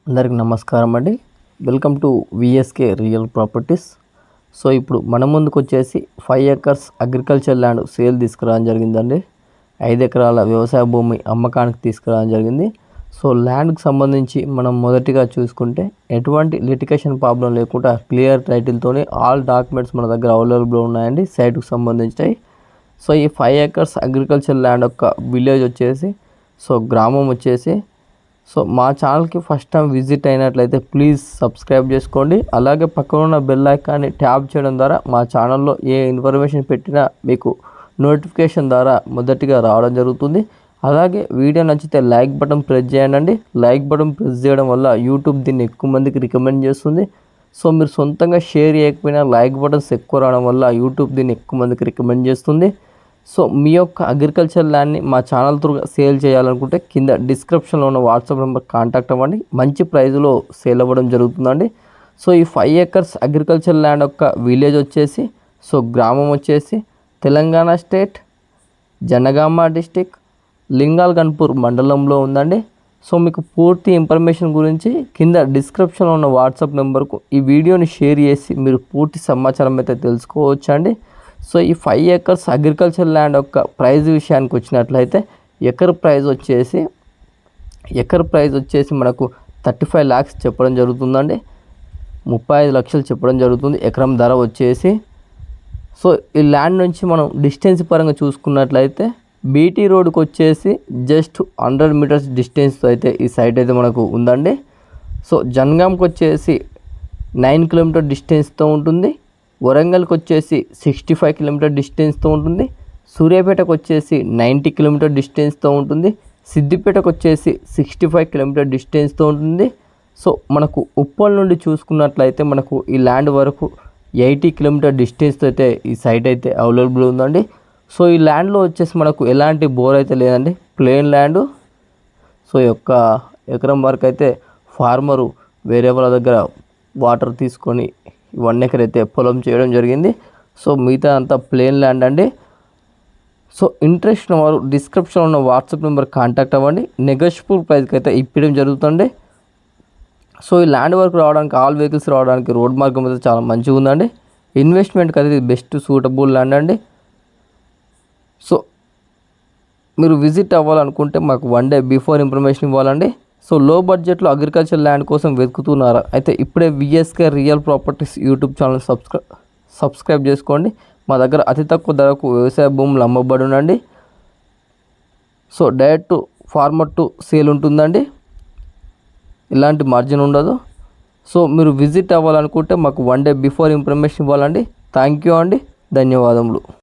అందరికి నమస్కారం అండి. Welcome to VSK real properties. So ఇప్పుడు మన ముందుకు వచ్చేసి 5 ఎకర్స్ అగ్రికల్చర్ ల్యాండ్ సేల్ తీసుకురావడం జరిగిందండి. 5 ఎకరాల వ్యవసాయ భూమి అమ్మకానికి తీసుకురావడం జరిగింది. సో ల్యాండ్కి సంబంధించి మనం మొదటిగా చూసుకుంటే ఎటువంటి లిటికేషన్ ప్రాబ్లం లేకుండా క్లియర్ టైటిల్తోనే ఆల్ డాక్యుమెంట్స్ మన దగ్గర అవైలబుల్ ఉన్నాయండి సైట్కి సంబంధించినవి. సో ఈ 5 ఎకర్స్ అగ్రికల్చర్ ల్యాండ్ యొక్క విలేజ్ వచ్చేసి గ్రామం వచ్చేసి మా ఛానల్కి ఫస్ట్ టైం విజిట్ అయినట్లయితే ప్లీజ్ సబ్స్క్రైబ్ చేసుకోండి. అలాగే పక్కన ఉన్న బెల్ ఐకాన్ని ట్యాప్ చేయడం ద్వారా మా ఛానల్లో ఏ ఇన్ఫర్మేషన్ పెట్టినా మీకు నోటిఫికేషన్ ద్వారా మొదటిగా రావడం జరుగుతుంది. అలాగే వీడియో నచ్చితే లైక్ బటన్ ప్రెస్ చేయండి. లైక్ బటన్ ప్రెస్ చేయడం వల్ల యూట్యూబ్ దీన్ని ఎక్కువ మందికి రికమెండ్ చేస్తుంది. సో మీరు సొంతంగా షేర్ చేయకపోయినా లైక్ బటన్స్ ఎక్కువ రావడం వల్ల యూట్యూబ్ దీన్ని ఎక్కువ మందికి రికమెండ్ చేస్తుంది. సో మీ యొక్క అగ్రికల్చర్ ల్యాండ్ని మా ఛానల్ త్రూ సేల్ చేయాలనుకుంటే కింద డిస్క్రిప్షన్లో ఉన్న వాట్సాప్ నెంబర్ కాంటాక్ట్ అవ్వండి. మంచి ప్రైజ్లో సేల్ అవ్వడం జరుగుతుందండి. సో ఈ 5 ఎకర్స్ అగ్రికల్చర్ ల్యాండ్ యొక్క విలేజ్ వచ్చేసి గ్రామం వచ్చేసి తెలంగాణ స్టేట్ జనగామ డిస్టిక్ లింగాల్గన్పూర్ మండలంలో ఉందండి. సో మీకు పూర్తి ఇన్ఫర్మేషన్ గురించి కింద డిస్క్రిప్షన్లో ఉన్న వాట్సాప్ నెంబర్కు ఈ వీడియోని షేర్ చేసి మీరు పూర్తి సమాచారం అయితే తెలుసుకోవచ్చు అండి. సో ఈ 5 ఎకర్స్ అగ్రికల్చర్ ల్యాండ్ యొక్క ప్రైజ్ విషయానికి వచ్చినట్లయితే ఎకర్ ప్రైజ్ వచ్చేసి మనకు 35 lakhs చెప్పడం జరుగుతుందండి. 35 లక్షలు చెప్పడం జరుగుతుంది ఎకరం ధర వచ్చేసి. సో ఈ ల్యాండ్ నుంచి మనం డిస్టెన్స్ పరంగా చూసుకున్నట్లయితే బీటీ రోడ్కి వచ్చేసి జస్ట్ 100 మీటర్స్ డిస్టెన్స్తో అయితే ఈ సైట్ అయితే మనకు ఉందండి. సో జనగాంకి వచ్చేసి 9 కిలోమీటర్ డిస్టెన్స్తో ఉంటుంది. వరంగల్కి వచ్చేసి 65 కిలోమీటర్ డిస్టెన్స్తో ఉంటుంది. సూర్యాపేటకు వచ్చేసి 90 కిలోమీటర్ డిస్టెన్స్తో ఉంటుంది. సిద్దిపేటకు వచ్చేసి 65 కిలోమీటర్ డిస్టెన్స్తో ఉంటుంది. సో మనకు ఉప్పల్ నుండి చూసుకున్నట్లయితే మనకు ఈ ల్యాండ్ వరకు 80 కిలోమీటర్ డిస్టెన్స్తో అయితే ఈ సైట్ అయితే అవైలబుల్ ఉందండి. సో ఈ ల్యాండ్లో వచ్చేసి మనకు ఎలాంటి బోర్ అయితే లేదండి, ప్లెయిన్ ల్యాండ్. సో ఈ యొక్క ఎకరం వరకు అయితే ఫార్మరు వేరే వాళ్ళ దగ్గర వాటర్ తీసుకొని 1 ఎకర్ అయితే పొలం చేయడం జరిగింది. సో మిగతా అంతా ప్లెయిన్ ల్యాండ్ అండి. సో ఇంట్రెస్ట్ ఉన్న వారు డిస్క్రిప్షన్లో ఉన్న వాట్సాప్ నెంబర్ కాంటాక్ట్ అవ్వండి. నెగోషియబుల్ ప్రైస్కి అయితే ఇప్పడం జరుగుతుంది. సో ఈ ల్యాండ్ వరకు రావడానికి ఆల్ వెహికల్స్ రావడానికి రోడ్ మార్గం అయితే చాలా మంచిగా ఉందండి. ఇన్వెస్ట్మెంట్కి అయితే బెస్ట్ సూటబుల్ ల్యాండ్ అండి. సో మీరు విజిట్ అవ్వాలనుకుంటే మాకు 1 day బిఫోర్ ఇన్ఫర్మేషన్ ఇవ్వాలండి. సో లో బడ్జెట్లో అగ్రికల్చర్ ల్యాండ్ కోసం వెతుకుతున్నారా అయితే ఇప్పుడే VSK real properties YouTube channel subscribe చేసుకోండి. మా దగ్గర అతి తక్కువ ధరకు వ్యవసాయ భూములు అమ్మబడునండి. So direct farmer to sale ఉంటుందండి, ఎలాంటి మార్జిన్ ఉండదు. సో మీరు విజిట్ అవ్వాలనుకుంటే మాకు 1 day బిఫోర్ ఇన్ఫర్మేషన్ ఇవ్వాలండి. థ్యాంక్ యూ అండి, ధన్యవాదములు.